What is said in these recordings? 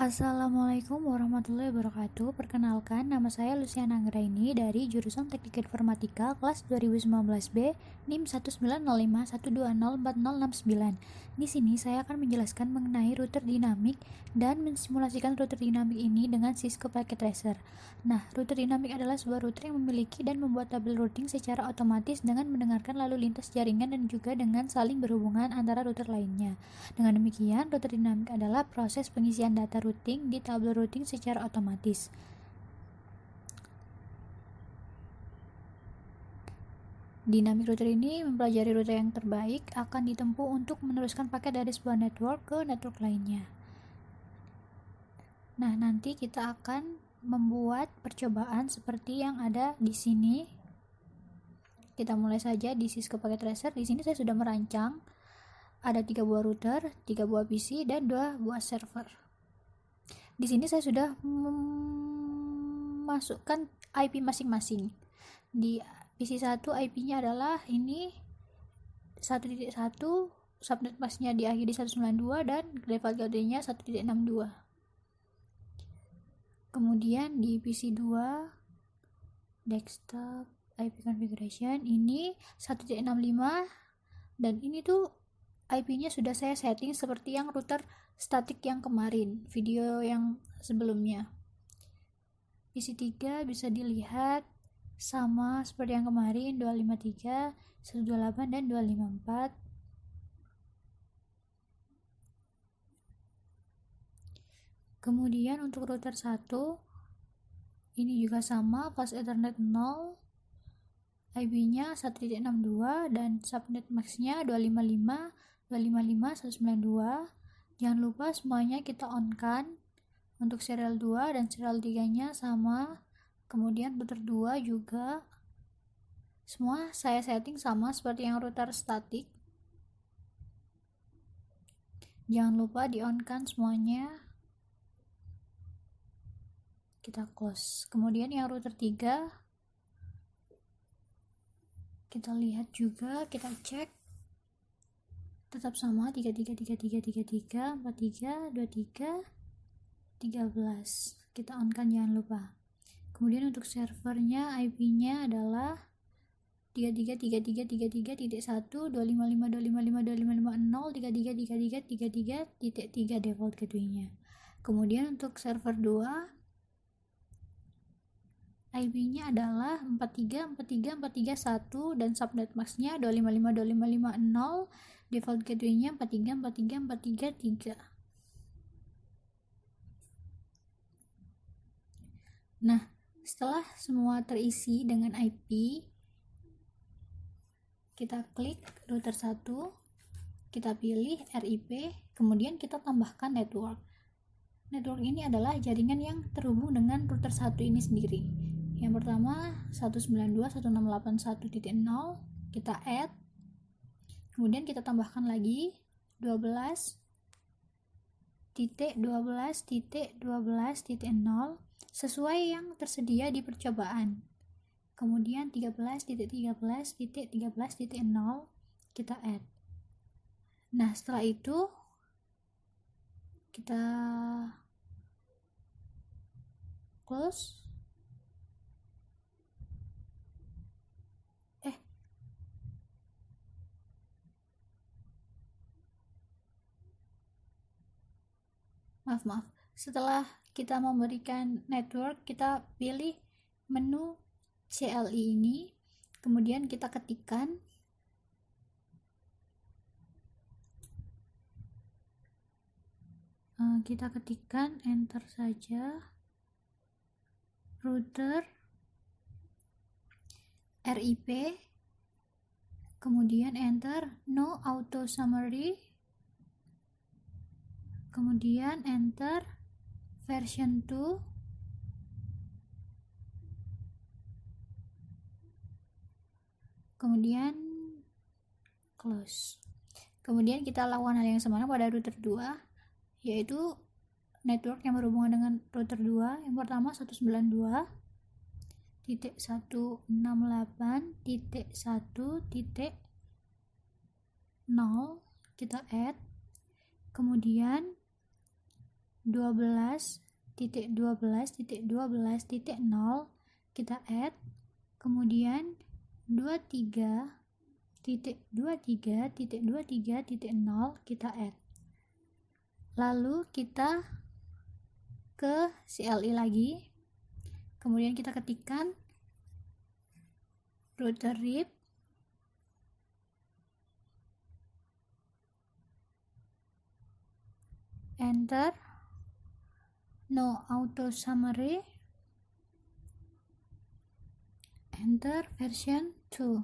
Assalamualaikum warahmatullahi wabarakatuh. Perkenalkan, nama saya Luciana Anggraini dari jurusan Teknik Informatika kelas 2019B NIM 19051204069. Di sini saya akan menjelaskan mengenai router dinamik dan mensimulasikan router dinamik ini dengan Cisco Packet Tracer. Nah, router dinamik adalah sebuah router yang memiliki dan membuat tabel routing secara otomatis dengan mendengarkan lalu lintas jaringan dan juga dengan saling berhubungan antara router lainnya. Dengan demikian, router dinamik adalah proses pengisian data routing di tabel routing secara otomatis. Dinamik router ini mempelajari rute yang terbaik akan ditempuh untuk meneruskan paket dari sebuah network ke network lainnya. Nah, nanti kita akan membuat percobaan seperti yang ada di sini. Kita mulai saja di Cisco Packet Tracer. Di sini saya sudah merancang ada 3 buah router, 3 buah PC, dan 2 buah server. Di sini saya sudah memasukkan IP masing-masing. Di PC1 IP-nya adalah ini 1.1, subnet masknya diakhiri 192 dan default gateway-nya 1.62. Kemudian di PC2 desktop IP configuration ini 1.65 dan ini tuh IP-nya sudah saya setting seperti yang router statik yang kemarin, video yang sebelumnya. PC3 bisa dilihat sama seperti yang kemarin, 253, 128, dan 254. Kemudian untuk router 1 ini juga sama, fast ethernet 0, IP-nya 1.62 dan subnet max-nya 255, 192. Jangan lupa semuanya kita on-kan. Untuk serial 2 dan serial 3-nya sama. Kemudian router 2 juga semua saya setting sama seperti yang router statik. Jangan lupa di on-kan semuanya. Kita close. Kemudian yang router 3 kita lihat juga, kita cek tetap sama 33, 43, 23, 13. Kita on kan, jangan lupa. Kemudian untuk servernya IP-nya adalah 33.33.33.255.255.255.0, 33.33.33.3 default gateway-nya. Kemudian untuk server 2 IP-nya adalah 43.43.43.1 dan subnet max-nya 255.255.0, default gateway-nya 43.43.43.3. Nah, setelah semua terisi dengan IP, kita klik router 1, kita pilih RIP, kemudian kita tambahkan network. Network ini adalah jaringan yang terhubung dengan router 1 ini sendiri. Yang pertama 192.168.1.0, kita add, kemudian kita tambahkan lagi 12.12.12.0 sesuai yang tersedia di percobaan. Kemudian 13.13.13.0 kita add. Nah, setelah itu kita close. Maaf. Setelah kita memberikan network, kita pilih menu CLI ini, kemudian kita ketikkan enter saja router RIP, kemudian enter no auto summary, kemudian enter version 2, kemudian close. Kemudian kita lakukan hal yang sama pada router 2, yaitu network yang berhubungan dengan router 2. Yang pertama 192.168.1.0 kita add, kemudian 12.12.12.0 kita add, kemudian 23.23.23.0 kita add. Lalu kita ke CLI lagi, kemudian kita ketikkan router RIP, enter, no auto summary, enter version 2,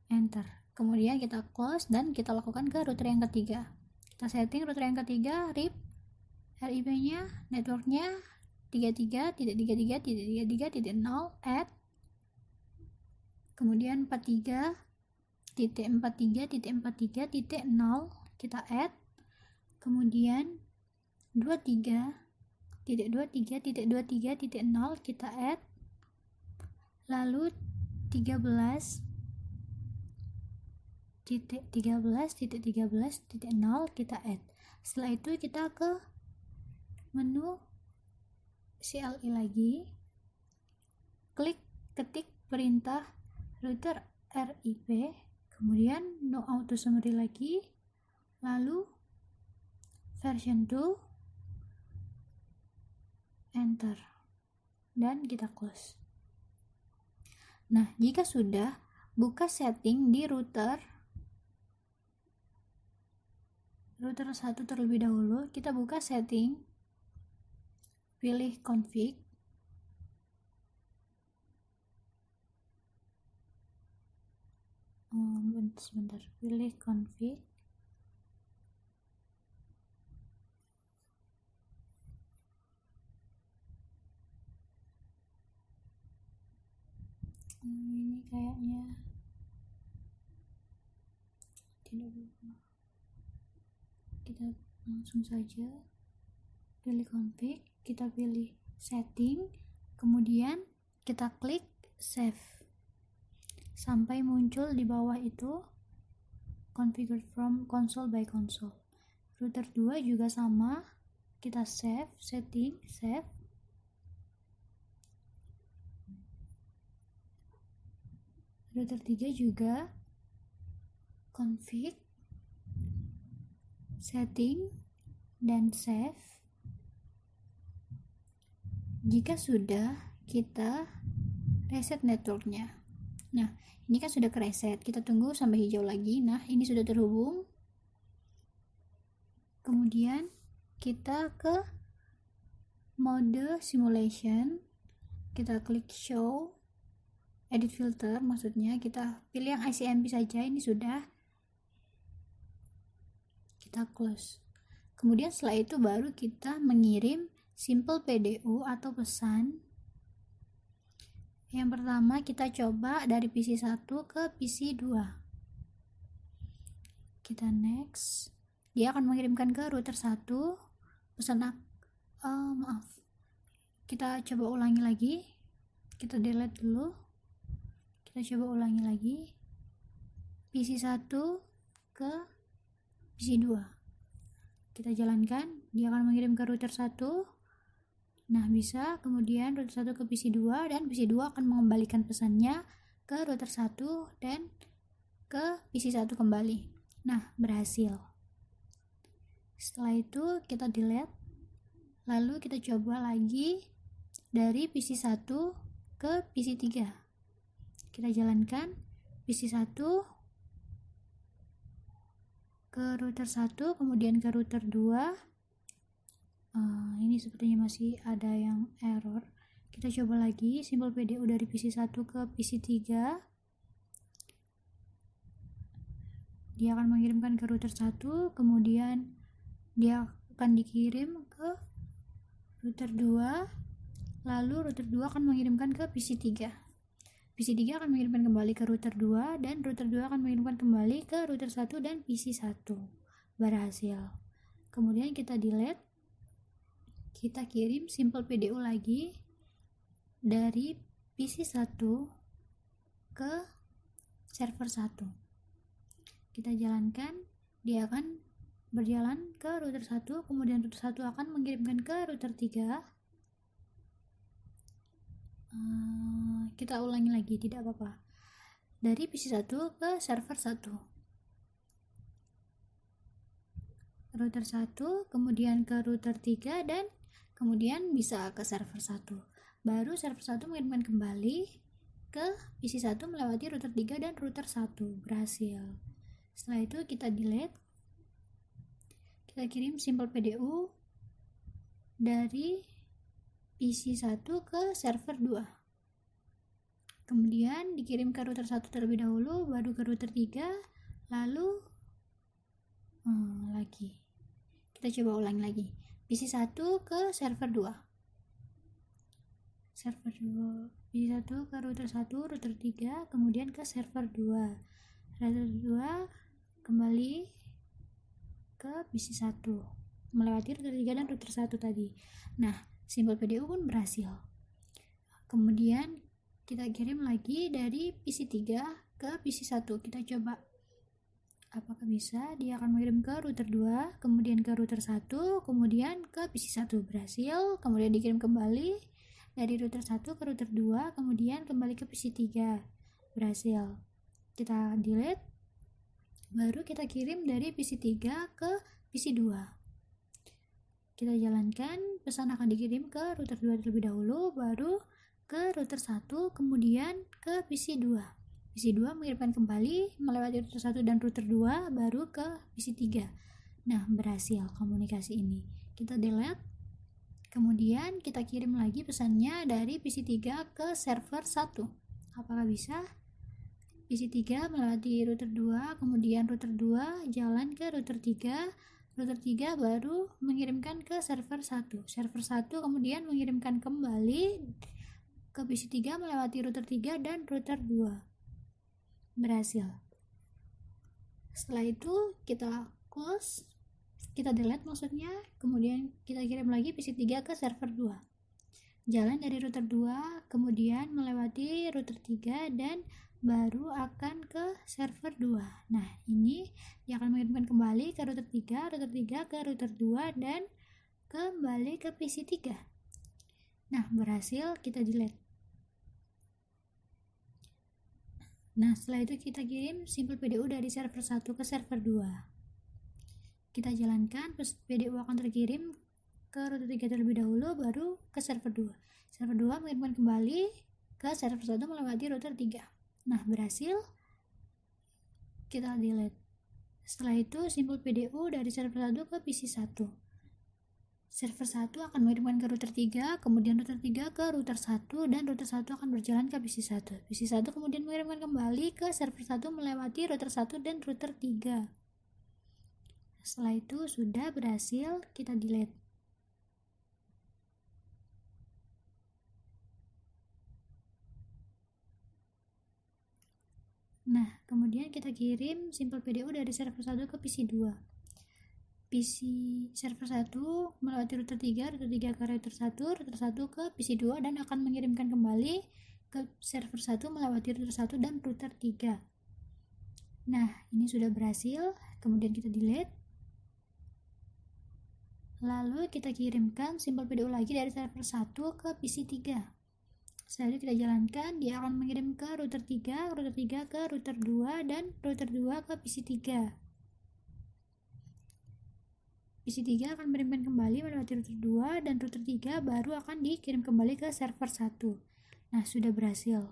enter. Kemudian kita close dan kita lakukan ke router yang ketiga. Kita setting router yang ketiga, RIP, RIP nya, networknya 33.33.33.0, add, kemudian 43.43.43.0 kita add, kemudian 23.23.23.0 kita add, lalu 13.13.13.0 kita add. Setelah itu kita ke menu CLI lagi, klik ketik perintah router RIP, kemudian no auto summary lagi, lalu version 2, enter, dan kita close. Nah, jika sudah, buka setting di router 1 terlebih dahulu. Kita buka setting, pilih config, sebentar, pilih config, ini kayaknya tidak bisa. Kita langsung saja pilih config, kita pilih setting, kemudian kita klik save sampai muncul di bawah itu configured from console by console. Router 2 juga sama, kita save, setting, save. Router 3 juga config, setting, dan save. Jika sudah, kita reset networknya. Nah, ini kan sudah kereset, kita tunggu sampai hijau lagi. Nah, ini sudah terhubung. Kemudian kita ke mode simulation, kita klik show edit filter, maksudnya kita pilih yang ICMP saja. Ini sudah, kita close. Kemudian setelah itu baru kita mengirim simple PDU atau pesan. Yang pertama kita coba dari PC 1 ke PC 2. Kita next. Dia akan mengirimkan ke router 1 pesan kita coba ulangi lagi. Kita delete dulu. Kita coba ulangi lagi. PC 1 ke PC 2. Kita jalankan, dia akan mengirim ke router 1. Nah, bisa. Kemudian router 1 ke PC 2 dan PC 2 akan mengembalikan pesannya ke router 1 dan ke PC 1 kembali. Nah, berhasil. Setelah itu kita delete. Lalu kita coba lagi dari PC 1 ke PC 3. Kita jalankan PC 1 ke router 1, kemudian ke router 2. Ini sepertinya masih ada yang error. Kita coba lagi simple PDU dari PC 1 ke PC 3. Dia akan mengirimkan ke router 1, kemudian dia akan dikirim ke router 2, lalu router 2 akan mengirimkan ke PC 3. PC 3 akan mengirimkan kembali ke router 2, dan router 2 akan mengirimkan kembali ke router 1 dan PC 1. Berhasil. Kemudian kita delete. Kita kirim simple PDU lagi dari PC 1 ke server 1. Kita jalankan, dia akan berjalan ke router 1, kemudian router 1 akan mengirimkan ke router 3. Kita ulangi lagi, tidak apa-apa. Dari PC 1 ke server 1. Router 1, kemudian ke router 3, dan kemudian bisa ke server 1. Baru server 1 mengirimkan kembali ke PC 1 melewati router 3 dan router 1. Berhasil. Setelah itu kita delete. Kita kirim simple PDU dari PC 1 ke server 2. Kemudian dikirim ke router 1 terlebih dahulu, baru ke router 3, lalu lagi. Kita coba ulangi lagi. PC 1 ke server 2. Server 2. PC 1 ke router 1, router 3, kemudian ke server 2. Router 2 kembali ke PC 1 melewati router 3 dan router 1 tadi. Nah, simple PDU pun berhasil. Kemudian kita kirim lagi dari PC 3 ke PC 1. Kita coba apakah bisa. Dia akan mengirim ke router 2, kemudian ke router 1, kemudian ke PC 1. Berhasil. Kemudian dikirim kembali dari router 1 ke router 2, kemudian kembali ke PC 3. Berhasil. Kita delete. Baru kita kirim dari PC 3 ke PC 2. Kita jalankan, pesan akan dikirim ke router 2 terlebih dahulu, baru ke router 1, kemudian ke PC 2. PC 2 mengirimkan kembali melewati router 1 dan router 2, baru ke PC 3. Nah, berhasil komunikasi ini. Kita delete. Kemudian kita kirim lagi pesannya dari PC 3 ke server 1. Apakah bisa? PC 3 melewati router 2, kemudian router 2 jalan ke router 3. Router 3 baru mengirimkan ke server 1. Server 1 kemudian mengirimkan kembali ke PC 3 melewati router 3 dan router 2. Berhasil. Setelah itu kita close, kita delete maksudnya, kemudian kita kirim lagi PC 3 ke server 2. Jalan dari router 2, kemudian melewati router 3 dan baru akan ke server 2. Nah, ini dia akan mengirimkan kembali ke router 3 ke router 2 dan kembali ke PC 3. Nah, berhasil. Kita delete. Nah, setelah itu kita kirim simple PDU dari server 1 ke server 2. Kita jalankan, PDU akan terkirim ke router 3 terlebih dahulu, baru ke server 2. Server 2 mengirimkan kembali ke server 1 melewati router 3. Nah, berhasil. Kita delete. Setelah itu simple PDU dari server 1 ke PC 1. Server 1 akan mengirimkan ke router 3, kemudian router 3 ke router 1, dan router 1 akan berjalan ke PC 1. PC 1 kemudian mengirimkan kembali ke server 1 melewati router 1 dan router 3. Setelah itu sudah berhasil, kita delete. Nah, kemudian kita kirim simple PDU dari server 1 ke PC 2. PC server 1 melewati router 3 ke router 1, router 1 ke PC 2 dan akan mengirimkan kembali ke server 1 melewati router 1 dan router 3. Nah, ini sudah berhasil. Kemudian kita delete. Lalu kita kirimkan simple PDU lagi dari server 1 ke PC 3. Setelah itu kita jalankan, dia akan mengirim ke router 3 ke router 2 dan router 2 ke PC 3. PC 3 akan mengirimkan kembali melewati router 2 dan router 3 baru akan dikirim kembali ke server 1. Nah, sudah berhasil.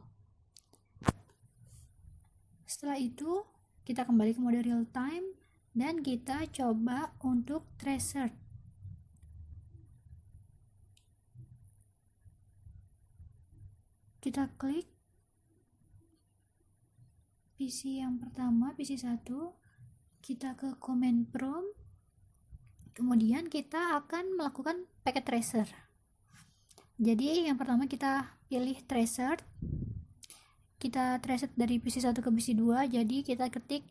Setelah itu, kita kembali ke mode real time dan kita coba untuk tracer. Kita klik PC yang pertama, PC 1, kita ke command prompt, kemudian kita akan melakukan packet tracer. Jadi yang pertama kita pilih tracer, kita tracer dari PC 1 ke PC 2, jadi kita ketik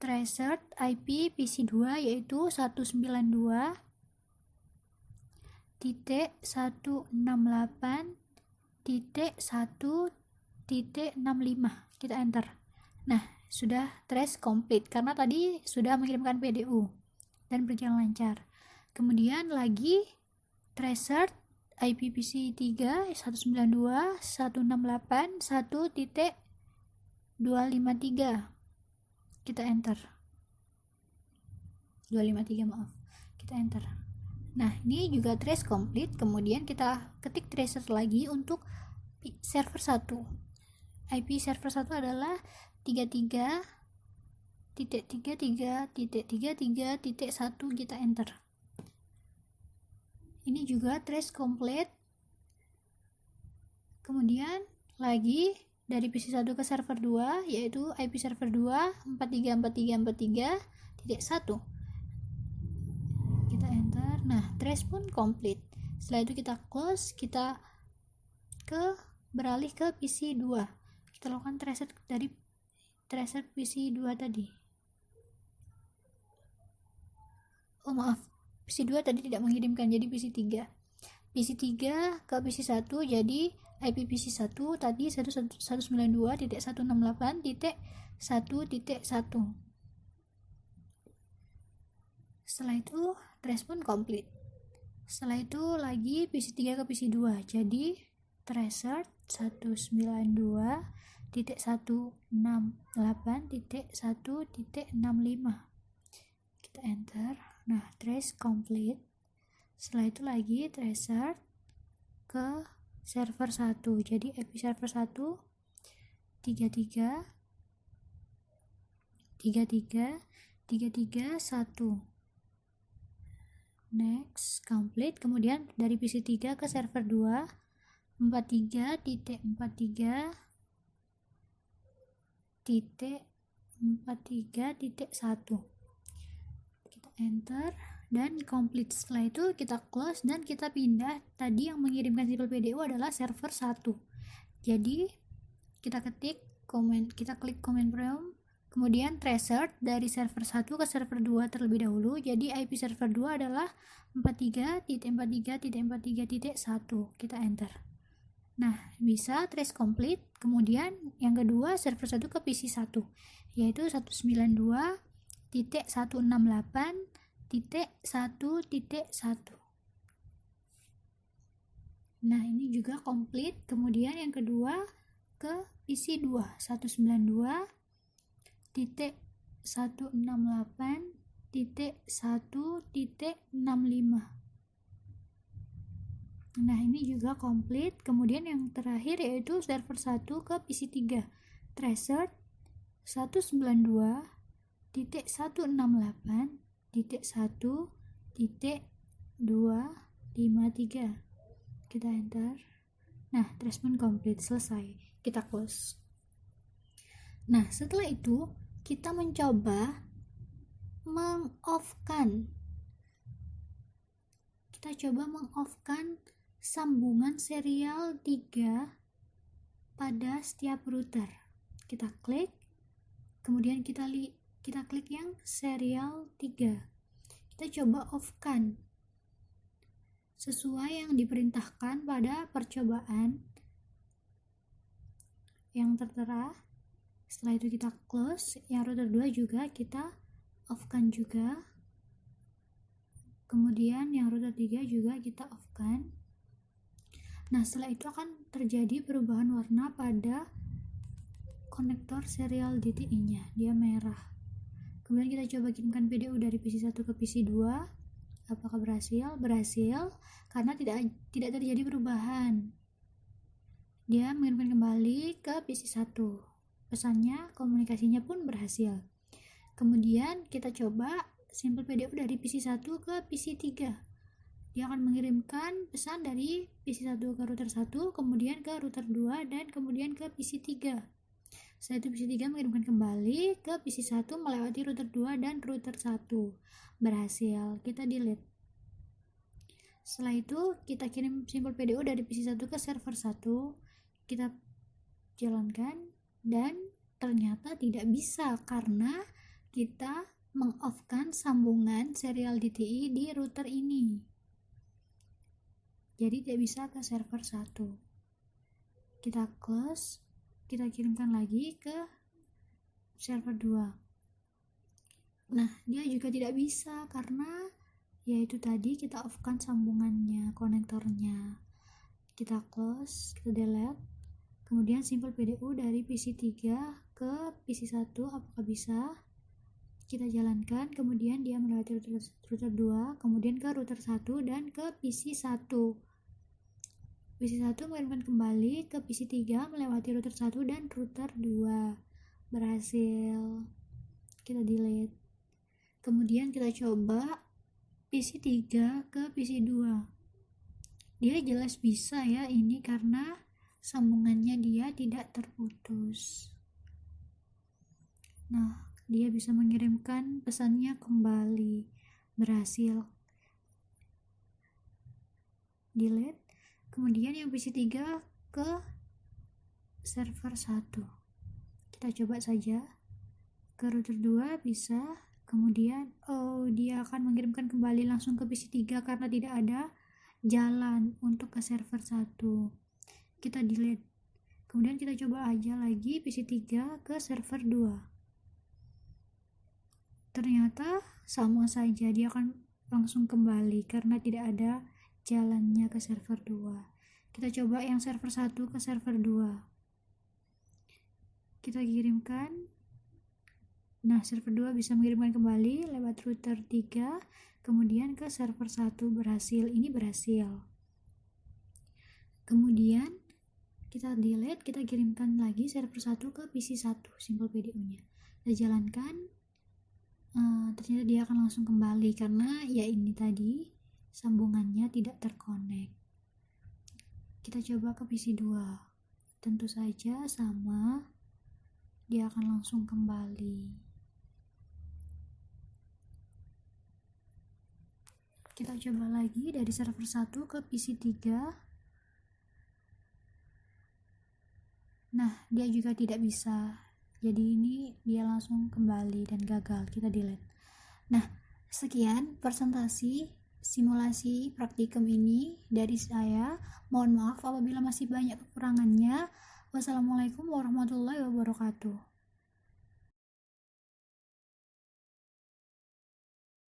tracer IP PC 2 yaitu 192.168.1.65. Kita enter. Nah, sudah trace complete karena tadi sudah mengirimkan PDU dan berjalan lancar. Kemudian lagi tracer IPPC3 192.168.1.253. Kita enter. 253 maaf. Kita enter. Nah, ini juga trace complete. Kemudian kita ketik tracer lagi untuk server 1. IP server 1 adalah 33.33.33.1. Kita enter. Ini juga trace complete. Kemudian lagi dari PC1 ke server 2 yaitu IP server 2 434343.1. Kita enter. Nah, trace pun complete. Setelah itu kita close, kita beralih ke PC2. Kita lakukan tracer dari tracer PC2 tadi. Oh maaf, PC2 tadi tidak mengirimkan, jadi PC3. PC3 ke PC1, jadi IP PC1 tadi 192.168.1.1. Setelah itu trace pun complete. Setelah itu lagi PC3 ke PC2, jadi tracer 192.168.1.65. Kita enter. Nah, trace complete. Setelah itu lagi tracer ke server 1, jadi IP server 1 33.33.33.1. Next, complete. Kemudian dari PC3 ke server 2 43.43.43.1. Kita enter dan complete. Setelah itu kita close dan kita pindah. Tadi yang mengirimkan simple PDU adalah server 1. Jadi kita ketik kita klik command prompt, kemudian tracer dari server 1 ke server 2 terlebih dahulu. Jadi IP server 2 adalah 43.43.43.1. Kita enter. Nah, bisa trace complete. Kemudian yang kedua server 1 ke PC 1 yaitu 192.168.1.1. Nah, ini juga complete. Kemudian yang kedua ke PC 2 192.168.1.65. Nah, ini juga complete. Kemudian yang terakhir yaitu server 1 ke PC 3 tracer 192.168.1.253. Kita enter. Nah, trace pun complete, selesai. Kita close. Nah, setelah itu kita mencoba meng-off-kan. Kita coba meng-off-kan sambungan serial 3 pada setiap router. Kita klik, kemudian kita klik yang serial 3. Kita coba off-kan sesuai yang diperintahkan pada percobaan yang tertera. Setelah itu kita close. Yang router 2 juga kita off-kan juga. Kemudian yang router 3 juga kita off-kan. Nah, setelah itu akan terjadi perubahan warna pada konektor serial DTI-nya. Dia merah. Kemudian kita coba kirimkan PDU dari PC1 ke PC2. Apakah berhasil? Berhasil, karena tidak terjadi perubahan. Dia mengirimkan kembali ke PC1. Pesannya, komunikasinya pun berhasil. Kemudian kita coba simple PDU dari PC1 ke PC3. Dia akan mengirimkan pesan dari PC1 ke router 1, kemudian ke router 2, dan kemudian ke PC3. Setelah itu PC3 mengirimkan kembali ke PC1 melewati router 2 dan router 1. Berhasil. Kita delete. Setelah itu kita kirim simple PDU dari PC1 ke server 1. Kita jalankan dan ternyata tidak bisa karena kita meng-off-kan sambungan serial DTI di router ini. Jadi tidak bisa ke server 1. Kita close, kita kirimkan lagi ke server 2. Nah, dia juga tidak bisa karena yaitu tadi kita off-kan sambungannya, konektornya. Kita close, kita delete. Kemudian simple PDU dari PC 3 ke PC 1 apakah bisa? Kita jalankan, kemudian dia melewati router 2, kemudian ke router 1 dan ke PC 1. PC 1 mengirimkan kembali ke PC 3 melewati router 1 dan router 2. Berhasil. Kita delete. Kemudian kita coba PC 3 ke PC 2. Dia jelas bisa ya ini karena sambungannya dia tidak terputus. Nah, dia bisa mengirimkan pesannya kembali. Berhasil. Delete. Kemudian yang PC 3 ke server 1. Kita coba saja. Ke router 2 bisa. Kemudian dia akan mengirimkan kembali langsung ke PC 3 karena tidak ada jalan untuk ke server 1. Kita delete. Kemudian kita coba aja lagi PC 3 ke server 2. Ternyata sama saja, dia akan langsung kembali karena tidak ada jalannya ke server 2. Kita coba yang server 1 ke server 2. Kita kirimkan. Nah, server 2 bisa mengirimkan kembali lewat router 3, kemudian ke server 1 berhasil. Ini berhasil. Kemudian kita delete, kita kirimkan lagi server 1 ke PC 1, simple PDU-nya. Kita jalankan. Ternyata dia akan langsung kembali karena ya ini tadi sambungannya tidak terkonek. Kita coba ke PC 2. Tentu saja sama, dia akan langsung kembali. Kita coba lagi dari server 1 ke PC 3. Nah, dia juga tidak bisa. Jadi ini dia langsung kembali dan gagal. Kita delete. Nah, sekian presentasi simulasi praktikum ini dari saya. Mohon maaf apabila masih banyak kekurangannya. Wassalamualaikum warahmatullahi wabarakatuh.